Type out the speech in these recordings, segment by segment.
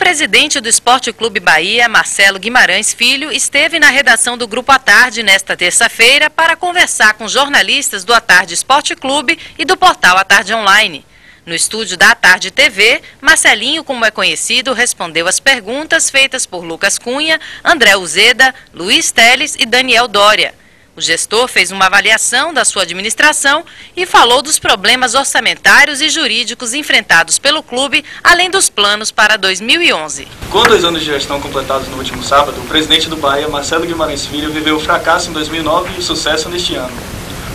presidente do Esporte Clube Bahia, Marcelo Guimarães Filho, esteve na redação do Grupo à Tarde nesta terça-feira para conversar com jornalistas do à Tarde Esporte Clube e do portal à Tarde Online. No estúdio da à Tarde TV, Marcelinho, como é conhecido, respondeu às perguntas feitas por Lucas Cunha, André Uzeda, Luiz Teles e Daniel Doria. O gestor fez uma avaliação da sua administração e falou dos problemas orçamentários e jurídicos enfrentados pelo clube, além dos planos para 2011. Com 2 anos de gestão completados no último sábado, o presidente do Bahia, Marcelo Guimarães Filho, viveu o fracasso em 2009 e o sucesso neste ano.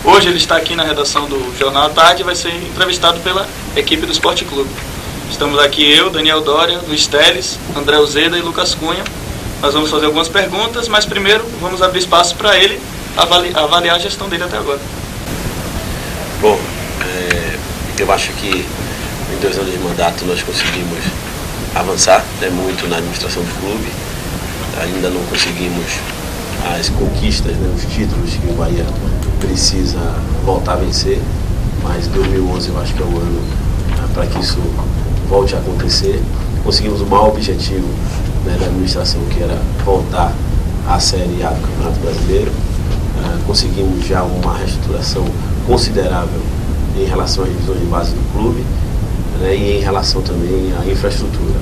Hoje ele está aqui na redação do Jornal à Tarde e vai ser entrevistado pela equipe do Esporte Clube. Estamos aqui eu, Daniel Doria, Luiz Teles, André Uzeda e Lucas Cunha. Nós vamos fazer algumas perguntas, mas primeiro vamos abrir espaço para ele avaliar a gestão dele até agora. Bom, eu acho que em 2 anos de mandato nós conseguimos avançar muito na administração do clube. Ainda não conseguimos as conquistas, os títulos que o Bahia precisa voltar a vencer, mas 2011 eu acho que é o ano para que isso volte a acontecer. Conseguimos o maior objetivo da administração, que era voltar à Série A do Campeonato Brasileiro. Conseguimos já uma reestruturação considerável em relação às divisões de base do clube, e em relação também à infraestrutura.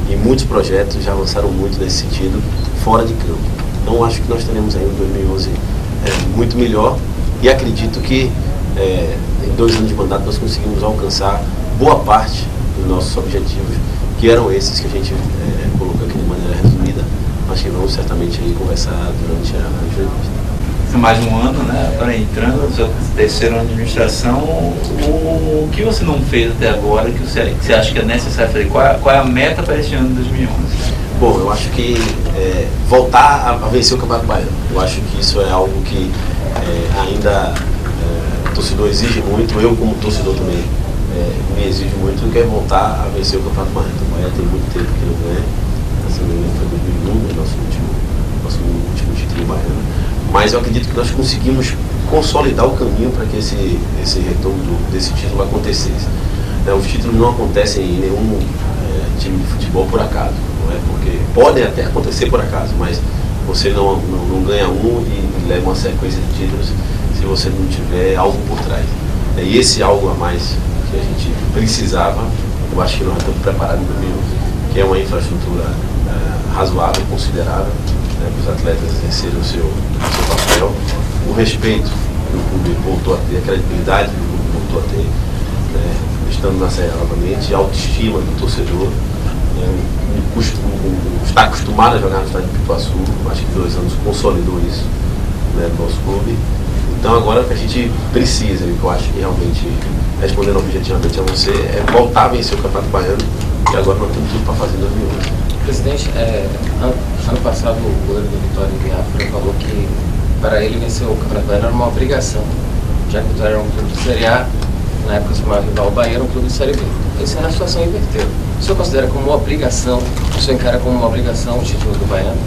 E muitos projetos já avançaram muito nesse sentido, fora de campo. Então acho que nós teremos aí um 2011 muito melhor e acredito que em 2 anos de mandato nós conseguimos alcançar boa parte dos nossos objetivos, que eram esses que a gente colocou aqui de maneira resumida, mas que vamos certamente aí conversar durante a entrevista. Mais um ano, né? Agora entrando no seu 3º ano de administração, o que você não fez até agora que você acha que é necessário fazer? Qual é a meta para este ano de 2011? Bom, eu acho que voltar a vencer o Campeonato Baiano. Eu acho que isso é algo que ainda o torcedor exige muito, eu como torcedor também me exijo muito, que é voltar a vencer o Campeonato Baiano. O Bahia tem muito tempo que não ganha, se não me engano foi 2001, nosso último título baiano. Mas eu acredito que nós conseguimos consolidar o caminho para que esse retorno desse título acontecesse. Os títulos não acontecem em nenhum time de futebol por acaso, não é? Porque podem até acontecer por acaso, mas você não ganha um e leva uma sequência de títulos se você não tiver algo por trás. E esse algo a mais que a gente precisava, eu acho que nós estamos preparados em 2011, que é uma infraestrutura razoável, considerável, para os atletas exercerem o seu papel, o respeito que o clube voltou a ter, a credibilidade que o clube voltou a ter, estando na Série A novamente, a autoestima do torcedor, está acostumado a jogar no estádio de Pituaçu, acho que 2 anos consolidou isso no nosso clube. Então agora o que a gente precisa, e que eu acho que realmente, respondendo objetivamente a você, é voltar a vencer o Campeonato Baiano, e agora nós temos tudo para fazer em 2011. Presidente, ano passado o goleiro do Vitória Biafra falou que para ele vencer o Campeonato Baiano era uma obrigação, já que o Vitória era um clube de Série A, na época se chamava rival, o Bahia era um clube de Série B. Essa é a situação inverteu. O senhor considera como uma obrigação, o senhor encara como uma obrigação o título do Baiano?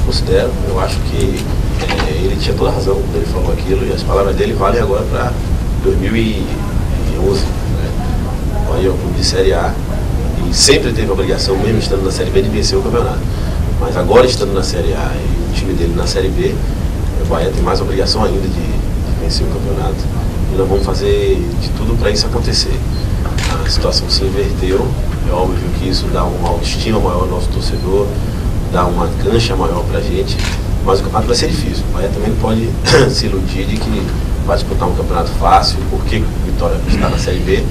Considero, eu acho que ele tinha toda a razão quando ele falou aquilo, e as palavras dele valem agora para 2011. O Bahia é um clube de Série A, e sempre teve a obrigação, mesmo estando na Série B, de vencer o campeonato. Mas agora, estando na Série A e o time dele na Série B, o Bahia tem mais obrigação ainda de vencer o campeonato. E nós vamos fazer de tudo para isso acontecer. A situação se inverteu, é óbvio que isso dá uma autoestima maior ao nosso torcedor, dá uma cancha maior para a gente, mas o campeonato vai ser difícil. O Bahia também não pode se iludir de que vai disputar um campeonato fácil, porque o Vitória está na Série B,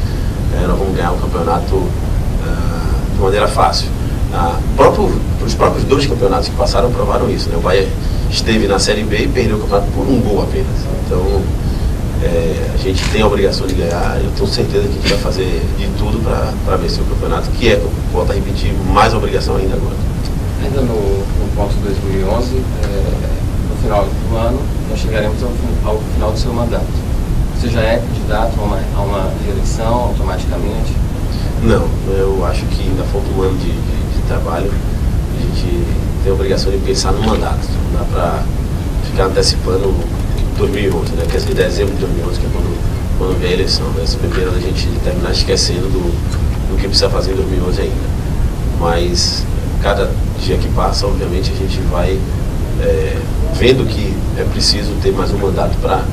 nós vamos ganhar o campeonato de maneira fácil. Os próprios 2 campeonatos que passaram provaram isso. O Bahia esteve na Série B e perdeu o campeonato por 1 gol apenas. Então a gente tem a obrigação de ganhar. Eu tenho certeza que a gente vai fazer de tudo para vencer o campeonato, que é, volto a repetir, mais obrigação ainda agora. Ainda no ponto 2011, no final do ano, nós chegaremos ao final do seu mandato. Você já é candidato a uma reeleição automaticamente? Não, eu acho que ainda falta um ano de trabalho. A gente tem a obrigação de pensar no mandato. Não dá para ficar antecipando 2011, quer dizer, dezembro de 2011, que é quando vem a eleição. Essa primeira a gente terminar esquecendo do que precisa fazer em 2011 ainda. Mas cada dia que passa, obviamente, a gente vai vendo que é preciso ter mais um mandato para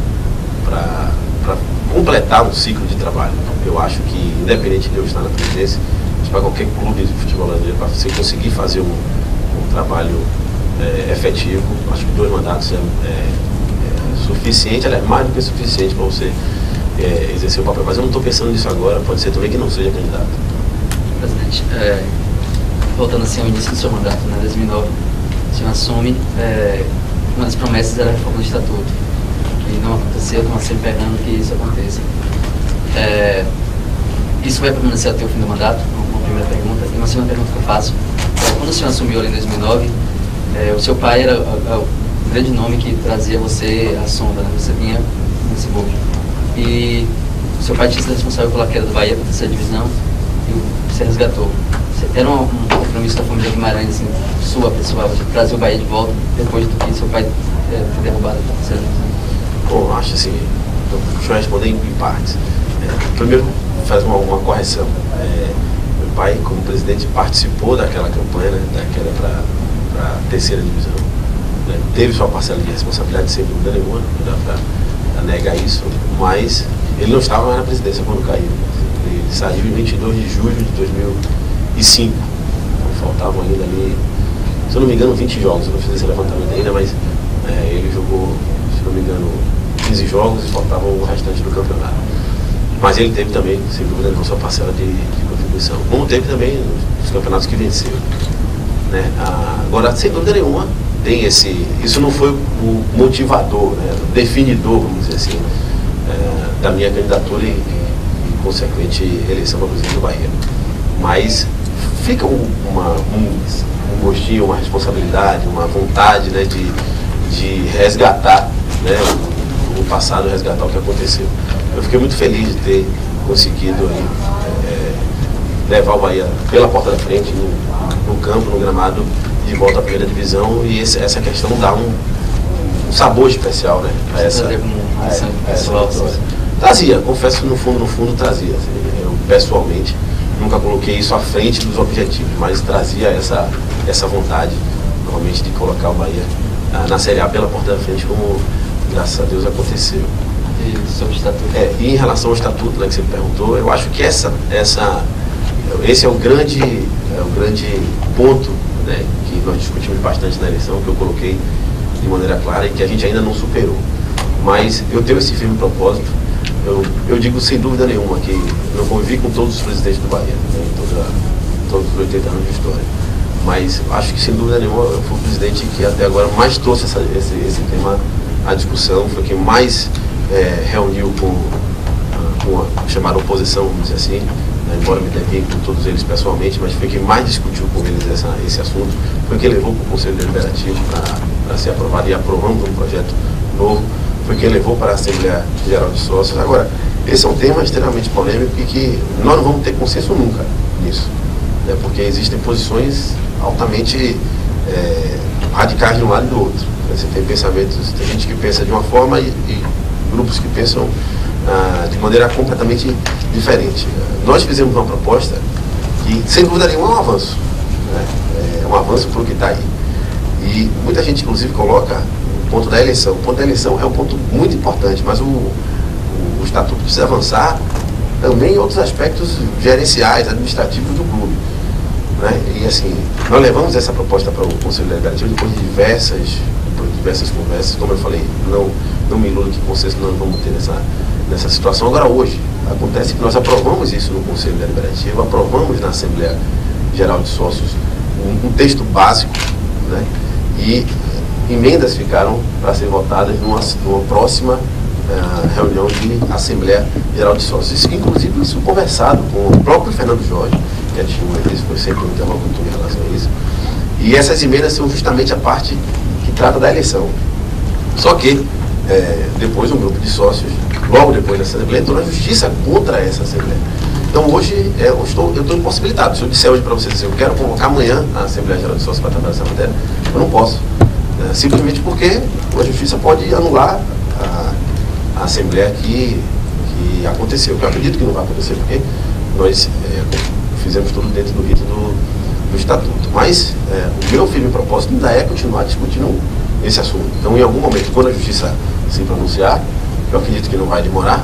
completar um ciclo de trabalho. Eu acho que, independente de eu estar na presidência, para qualquer clube de futebol brasileiro, para você conseguir fazer um trabalho efetivo, acho que 2 mandatos é suficiente, aliás, mais do que suficiente para você exercer o papel. Mas eu não estou pensando nisso agora, pode ser também que não seja candidato. Presidente, voltando assim ao início do seu mandato, né, 2009, o senhor assume, uma das promessas era a reforma do Estatuto, que não aconteceu, estamos sempre pegando que isso aconteça. Isso vai permanecer até o fim do mandato? Uma primeira pergunta. E uma segunda pergunta que eu faço, quando o senhor assumiu ali em 2009, o seu pai era o grande nome que trazia você à sombra, né? Você vinha nesse bojo. E o seu pai tinha sido responsável pela queda do Bahia para a terceira divisão e você resgatou. Era um compromisso da família Guimarães, assim, sua pessoal, de trazer o Bahia de volta depois do que seu pai foi derrubado para a terceira divisão? Bom, acho assim, deixa eu responder em partes. Primeiro, faz uma correção. Meu pai, como presidente, participou daquela campanha, né, da queda para a terceira divisão. Teve sua parcela de responsabilidade, sem dúvida nenhuma, não dá para negar isso, mas ele não estava mais na presidência quando caiu. Ele saiu em 22 de julho de 2005. Então, faltavam ainda ali, se eu não me engano, 20 jogos. Eu não fiz esse levantamento ainda, mas ele jogou, se não me engano, 15 jogos e faltava o restante do campeonato. Mas ele teve também, sem dúvida, a sua parcela de contribuição. Como teve também nos campeonatos que venceu. Né? Agora, sem dúvida nenhuma, tem isso não foi o motivador, né? O definidor, vamos dizer assim, da minha candidatura e consequente eleição para presidente do Bahia. Mas fica um gostinho, uma responsabilidade, uma vontade, né, de resgatar, né, o passado, resgatar o que aconteceu. Eu fiquei muito feliz de ter conseguido levar o Bahia pela porta da frente, no campo, no gramado, de volta à primeira divisão, e essa questão dá um sabor especial, né, a essa vitória. Trazia, confesso que no fundo trazia. Assim, eu pessoalmente nunca coloquei isso à frente dos objetivos, mas trazia essa vontade, novamente, de colocar o Bahia na Série A pela porta da frente, como graças a Deus aconteceu. E sobre o Estatuto? E em relação ao Estatuto, né, que você me perguntou, eu acho que esse é o grande ponto, né, que nós discutimos bastante na eleição, que eu coloquei de maneira clara e que a gente ainda não superou. Mas eu tenho esse firme propósito. Eu digo sem dúvida nenhuma que eu convivi com todos os presidentes do Bahia, né, em todos os 80 anos de história. Mas acho que sem dúvida nenhuma eu fui o presidente que até agora mais trouxe esse tema à discussão, foi quem mais reuniu com a chamada oposição, vamos dizer assim, né, embora me tenha com todos eles pessoalmente, mas foi quem mais discutiu com eles esse assunto, foi quem levou para o Conselho Deliberativo para ser aprovado, e aprovamos um projeto novo, foi quem levou para a Assembleia Geral de Sócios. Agora, esse é um tema extremamente polêmico e que nós não vamos ter consenso nunca nisso, né, porque existem posições altamente radicais de um lado e do outro. Você tem pensamentos, tem gente que pensa de uma forma e grupos que pensam de maneira completamente diferente. Nós fizemos uma proposta que, sem dúvida nenhuma, é um avanço, né? É um avanço para o que está aí. E muita gente, inclusive, coloca o ponto da eleição. O ponto da eleição é um ponto muito importante, mas o Estatuto precisa avançar também em outros aspectos gerenciais, administrativos do clube, né? E assim, nós levamos essa proposta para o Conselho Deliberativo depois de diversas conversas. Como eu falei, não me iludo que consenso nós vamos ter nessa situação. Agora, hoje, acontece que nós aprovamos isso no Conselho Deliberativo, aprovamos na Assembleia Geral de Sócios um texto básico, né? E emendas ficaram para ser votadas numa próxima reunião de Assembleia Geral de Sócios. Inclusive, isso conversado com o próprio Fernando Jorge, que foi sempre um interlocutor em relação a isso. E essas emendas são justamente a parte que trata da eleição. Só que, depois, um grupo de sócios, logo depois dessa Assembleia, entrou na justiça contra essa Assembleia. Então, hoje, eu estou impossibilitado. Se eu disser hoje para vocês assim, eu quero convocar amanhã a Assembleia Geral de Sócios para tratar dessa matéria, eu não posso. Simplesmente porque a justiça pode anular a Assembleia que aconteceu. Eu acredito que não vai acontecer, porque nós fizemos tudo dentro do rito do Estatuto. Mas o meu firme propósito ainda é continuar discutindo esse assunto. Então, em algum momento, quando a Justiça se pronunciar, eu acredito que não vai demorar,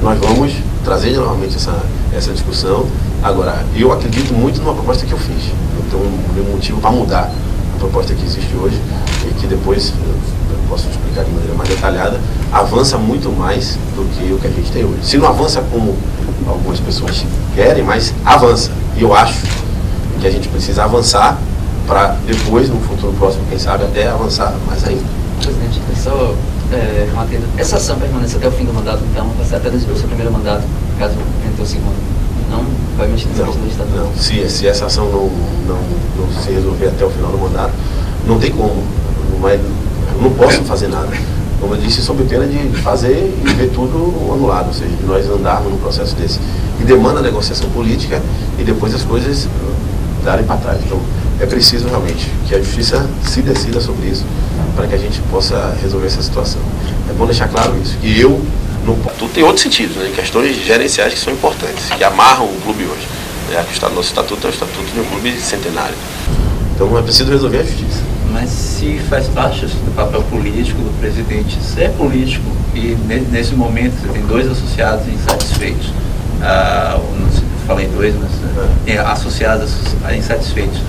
nós vamos trazer novamente essa discussão. Agora, eu acredito muito numa proposta que eu fiz. Então, o meu motivo para mudar a proposta que existe hoje, e que depois eu posso explicar de maneira mais detalhada, avança muito mais do que o que a gente tem hoje. Se não avança como algumas pessoas querem, mas avança. E eu acho que a gente precisa avançar para depois, no futuro próximo, quem sabe, até avançar mais ainda. Presidente, só essa ação permanece até o fim do mandato, então vai ser até o seu primeiro mandato, caso entre o segundo. Não vai mexer nessa questão do Estatuto? Não, se essa ação não se resolver até o final do mandato, não tem como. Eu não posso fazer nada. Como eu disse, sob pena de fazer e ver tudo anulado, ou seja, de nós andarmos num processo desse. E demanda negociação política e depois as coisas darem para trás. Então, é preciso realmente que a Justiça se decida sobre isso para que a gente possa resolver essa situação. É bom deixar claro isso, que eu não posso. Tudo tem outros sentidos, né? Questões gerenciais que são importantes, que amarram o clube hoje. O nosso estatuto é o estatuto de um clube centenário. Então é preciso resolver a Justiça. Mas se faz parte do papel político do presidente, se é político e nesse momento você tem 2 associados insatisfeitos, não falei 2, mas tem associados insatisfeitos,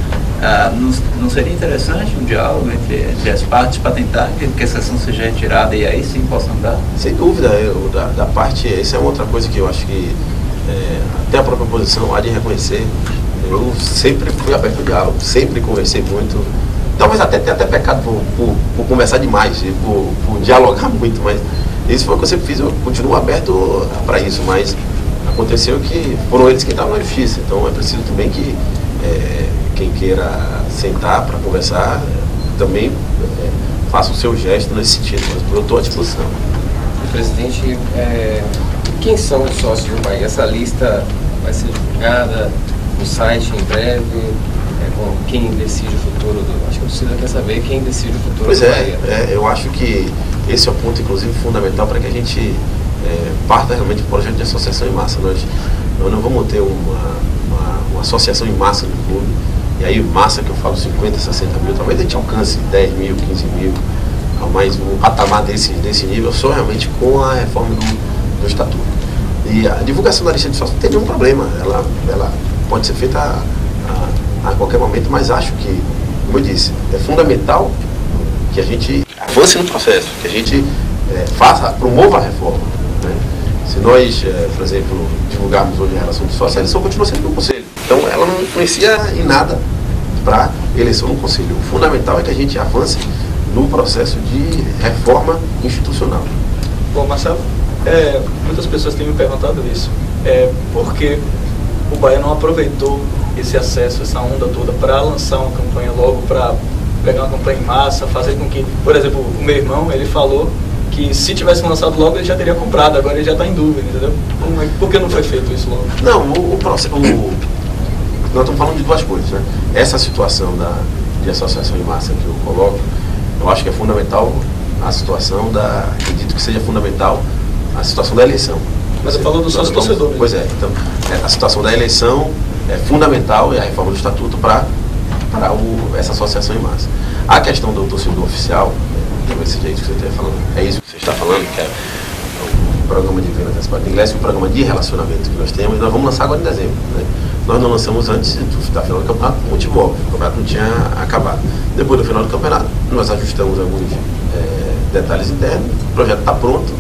não seria interessante um diálogo entre as partes para tentar que essa ação seja retirada e aí sim possa andar? Sem dúvida, da parte, essa é outra coisa que eu acho que até a própria oposição há de reconhecer. Eu sempre fui aberto ao diálogo, sempre conversei muito. Talvez até tenha pecado por conversar demais e por dialogar muito, mas isso foi o que eu sempre fiz, eu continuo aberto para isso, mas aconteceu que foram eles que estavam na Justiça, então é preciso também que quem queira sentar para conversar também faça o seu gesto nesse sentido, mas eu estou à disposição. Presidente, quem são os sócios do Bahia? Essa lista vai ser divulgada no site em breve? Com quem decide o futuro do... Acho que a torcida quer saber quem decide o futuro do Bahia. Eu acho que esse é o ponto, inclusive, fundamental para que a gente parta realmente do projeto de associação em massa. Nós não vamos ter uma associação em massa do clube, e aí massa que eu falo 50, 60 mil, talvez a gente alcance 10 mil, 15 mil, mas um patamar desse nível só realmente com a reforma do Estatuto. E a divulgação da lista de sócios não tem nenhum problema, ela pode ser feita a qualquer momento, mas acho que, como eu disse, é fundamental que a gente avance no processo, que a gente promova a reforma. Né? Se nós, por exemplo, divulgarmos hoje a relação de sócios, a eleição continua sendo no Conselho. Então ela não influencia em nada para a eleição no Conselho. O fundamental é que a gente avance no processo de reforma institucional. Bom, Marcelo, muitas pessoas têm me perguntado isso. Por que o Bahia não aproveitou esse acesso, essa onda toda, para lançar uma campanha logo, para pegar uma campanha em massa, fazer com que, por exemplo, o meu irmão, ele falou que se tivesse lançado logo ele já teria comprado, agora ele já está em dúvida, entendeu? Por que não foi feito isso logo? Não, nós estamos falando de duas coisas, né? Essa situação de associação em massa que eu coloco, eu acho que é fundamental a situação acredito que seja fundamental a situação da eleição. Mas eu falo do sócio torcedor. Pois é, então a situação da eleição é fundamental e a reforma do Estatuto para essa associação em massa. A questão do torcedor oficial, talvez seja isso que você esteja falando, é isso que você está falando, que é o programa de venda antecipada de ingresso e o programa de relacionamento que nós temos, e nós vamos lançar agora em dezembro. Né? Nós não lançamos antes da final do campeonato por motivo óbvio, o campeonato não tinha acabado. Depois do final do campeonato, nós ajustamos alguns detalhes internos, o projeto está pronto,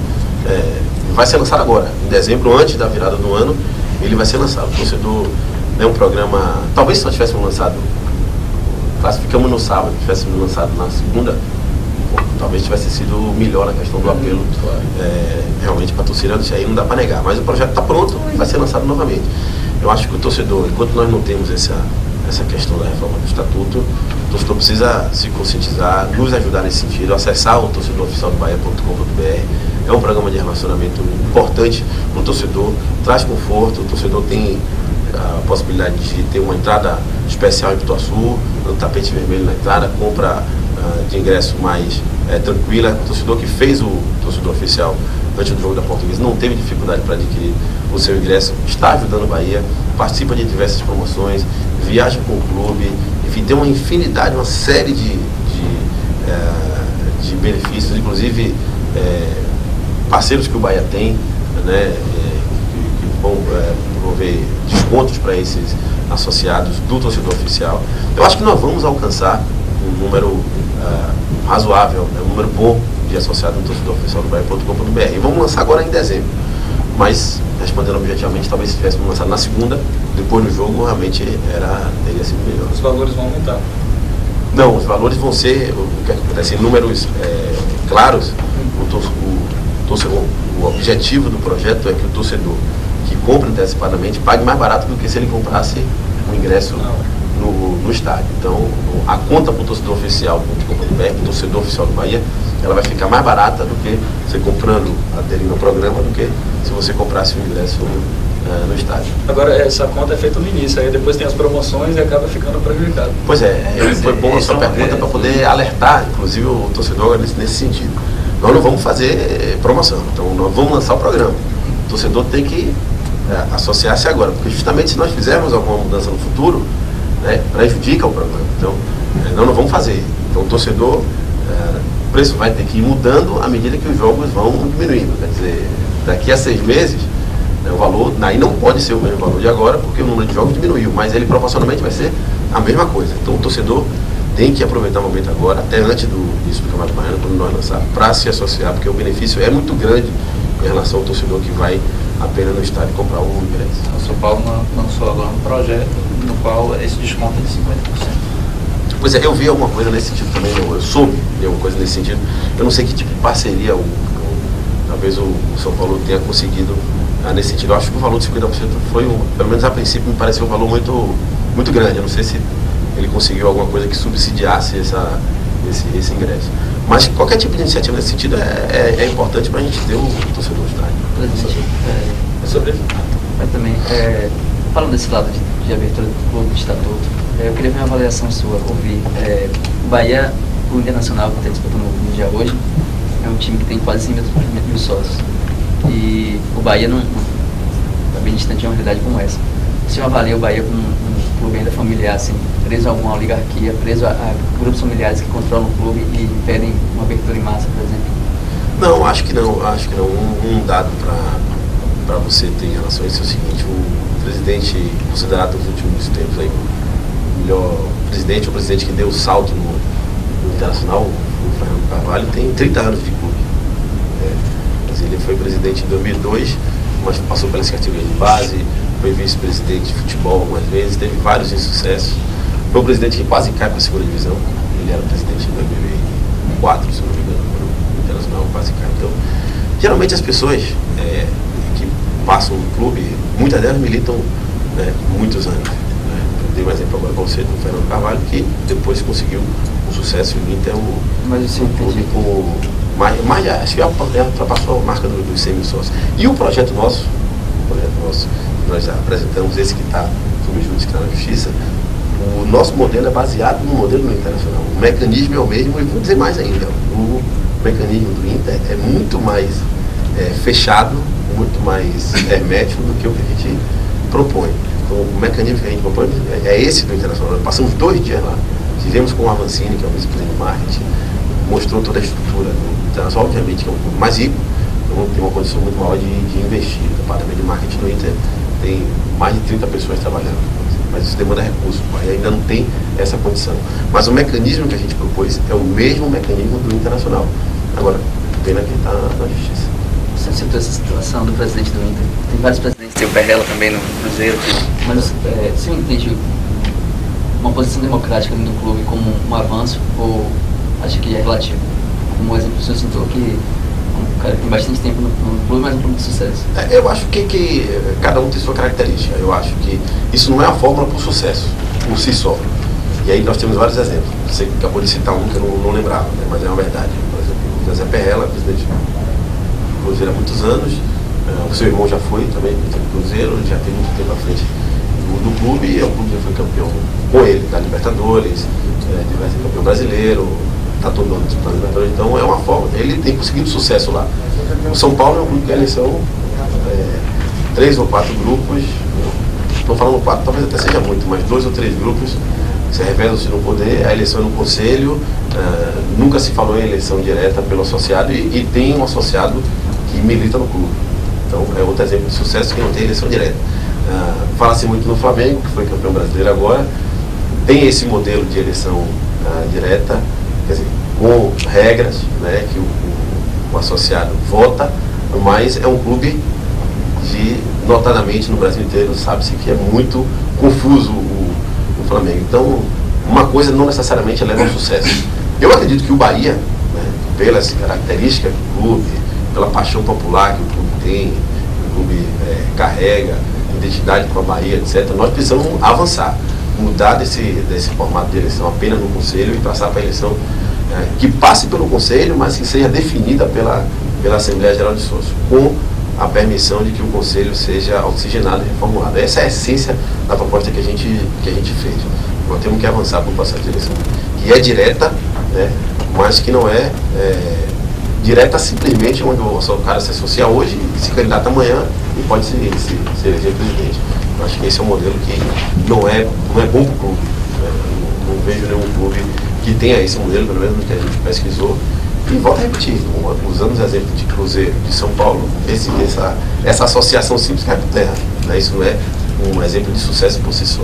vai ser lançado agora, em dezembro, antes da virada do ano, ele vai ser lançado. O torcedor é um programa, talvez se nós tivéssemos lançado, classificamos no sábado, tivéssemos lançado na segunda, talvez tivesse sido melhor a questão do apelo realmente para a torcida, isso aí não dá para negar, mas o projeto está pronto e vai ser lançado novamente. Eu acho que o torcedor, enquanto nós não temos essa questão da reforma do Estatuto, o torcedor precisa se conscientizar, nos ajudar nesse sentido, acessar o torcedoroficialdobaia.com.br. É um programa de relacionamento importante para o torcedor, traz conforto, o torcedor tem a possibilidade de ter uma entrada especial em Pituaçu, no tapete vermelho na entrada, compra de ingresso mais tranquila. O torcedor que fez o torcedor oficial antes do jogo da Portuguesa, não teve dificuldade para adquirir o seu ingresso, está ajudando o Bahia, participa de diversas promoções, viaja com o clube, enfim, tem uma infinidade, uma série de benefícios, inclusive parceiros que o Bahia tem, né, que vão promover descontos para esses associados do torcedor oficial. Eu acho que nós vamos alcançar um número razoável, né, um número bom de associados no torcedor oficial do Bahia.com.br. E vamos lançar agora em dezembro. Mas, respondendo objetivamente, talvez se tivéssemos lançado na segunda, depois do jogo, realmente teria sido melhor. Os valores vão aumentar? Não, os valores vão ser, o que acontece, em números claros. O objetivo do projeto é que o torcedor que compra antecipadamente pague mais barato do que se ele comprasse o ingresso no estádio. Então, a conta para o torcedor oficial do torcedor oficial do Bahia, ela vai ficar mais barata do que você comprando, aderindo ao programa, do que se você comprasse o ingresso no estádio. Agora, essa conta é feita no início, aí depois tem as promoções e acaba ficando prejudicado. Pois foi bom a sua pergunta para poder alertar, inclusive, o torcedor nesse sentido. Nós não vamos fazer promoção, então nós vamos lançar o programa. O torcedor tem que associar-se agora, porque justamente se nós fizermos alguma mudança no futuro, né, prejudica o programa. Então, nós não vamos fazer. Então, o torcedor, o preço vai ter que ir mudando à medida que os jogos vão diminuindo. Quer dizer, daqui a 6 meses, o valor, aí não pode ser o mesmo valor de agora, porque o número de jogos diminuiu, mas ele proporcionalmente vai ser a mesma coisa. Então, o torcedor tem que aproveitar o momento agora, até antes do início do Campeonato Baiano, quando nós lançar, para se associar, porque o benefício é muito grande em relação ao torcedor que vai apenas no estádio comprar um ingresso. O São Paulo lançou agora um projeto no qual esse desconto é de 50%. Pois é, eu vi alguma coisa nesse sentido também, eu soube de alguma coisa nesse sentido. Eu não sei que tipo de parceria talvez o São Paulo tenha conseguido nesse sentido. Eu acho que o valor de 50% foi, pelo menos a princípio, me pareceu um valor muito, muito grande. Eu não sei se ele conseguiu alguma coisa que subsidiasse esse ingresso. Mas qualquer tipo de iniciativa nesse sentido é importante para a gente ter o torcedor do estádio. Sobre isso? Mas também, falando desse lado de abertura do clube, de estatuto, eu queria ver uma avaliação sua, ouvir. O Bahia, o Internacional, que está disputando no dia hoje, é um time que tem quase 100 mil sócios. E o Bahia não está bem distante de uma realidade como essa. O senhor avalia o Bahia como um clube ainda familiar, assim, preso a alguma oligarquia, preso a grupos familiares que controlam o clube e pedem uma abertura em massa, por exemplo? Não, acho que não. Um dado para você ter em relação a isso é o seguinte: o presidente, considerado nos últimos tempos aí, o melhor presidente, o presidente que deu o salto no Internacional, o Fernando Carvalho, tem 30 anos de clube. Mas ele foi presidente em 2002, mas passou pelas categorias de base, foi vice-presidente de futebol algumas vezes, teve vários insucessos. Foi o presidente que quase cai para a segunda divisão. Ele era presidente em 2004, se não me engano, no Internacional quase cai. Então, geralmente as pessoas que passam no clube, muitas delas militam muitos anos. Eu dei um exemplo agora para você do Fernando Carvalho, que depois conseguiu um sucesso em Inter, mas acho que ultrapassou a marca dos 100 mil sócios. E o projeto nosso, nós já apresentamos, esse que está sob júdice, que está na justiça, o nosso modelo é baseado no modelo do Internacional. O mecanismo é o mesmo, e vou dizer mais ainda, o mecanismo do Inter é muito mais fechado, muito mais hermético do que o que a gente propõe. Então, o mecanismo que a gente propõe é esse do Internacional. Nós passamos 2 dias lá, tivemos com o Avancini, que é o vice-presidente de marketing, mostrou toda a estrutura do Internacional, obviamente que é um pouco mais rico, então tem uma condição muito maior de investir. O departamento de marketing do Inter tem mais de 30 pessoas trabalhando, mas isso demanda recursos, aí ainda não tem essa condição. Mas o mecanismo que a gente propôs é o mesmo mecanismo do Internacional. Agora, pena que está na justiça. Você citou essa situação do presidente do Inter. Tem vários presidentes, tem o Perrella também no Cruzeiro. Mas você entende uma posição democrática do clube como um avanço ou acha que é relativo? Como exemplo, o senhor citou que um cara que tem bastante tempo no clube, mas um clube de sucesso. Eu acho que cada um tem sua característica. Eu acho que isso não é a fórmula para o sucesso, por si só. E aí nós temos vários exemplos. Você acabou de citar um que eu não lembrava, né? Mas é uma verdade. Por exemplo, o José Perrella, presidente do Cruzeiro há muitos anos. O seu irmão já foi também presidente do Cruzeiro, já tem muito tempo à frente do clube, e o clube já foi campeão com ele da Libertadores, vai ser campeão brasileiro. está todo ano disputando Libertadores. Então é uma forma, ele tem conseguido sucesso lá. O São Paulo é um grupo que a eleição 3 ou 4 grupos, estou falando 4, talvez até seja muito, mas 2 ou 3 grupos se revezam-se no poder, a eleição é no conselho, nunca se falou em eleição direta pelo associado e tem um associado que milita no clube. Então é outro exemplo de sucesso que não tem eleição direta. Fala-se muito no Flamengo, que foi campeão brasileiro agora, tem esse modelo de eleição direta, quer dizer, com regras, né, que o associado vota, mas é um clube notadamente no Brasil inteiro, sabe-se que é muito confuso o Flamengo. Então, uma coisa não necessariamente leva ao sucesso. Eu acredito que o Bahia, né, pelas características do clube, pela paixão popular que o clube tem, o clube carrega, identidade com a Bahia, etc., nós precisamos avançar, mudar desse formato de eleição apenas no Conselho e passar para a eleição que passe pelo Conselho, mas que seja definida pela Assembleia Geral de Sócios, com a permissão de que o Conselho seja oxigenado e reformulado. Essa é a essência da proposta que a gente fez. Nós temos que avançar para o processo de eleição, que é direta, né, mas que não é direta simplesmente onde o cara se associa hoje, se candidata amanhã e pode se eleger presidente. Eu acho que esse é um modelo que não é bom para o clube. Não vejo nenhum clube que tenha esse modelo, pelo menos no que a gente pesquisou. E volto a repetir, usando os exemplos de Cruzeiro, de São Paulo, essa associação simples cai por terra. Isso não é um exemplo de sucesso por si só.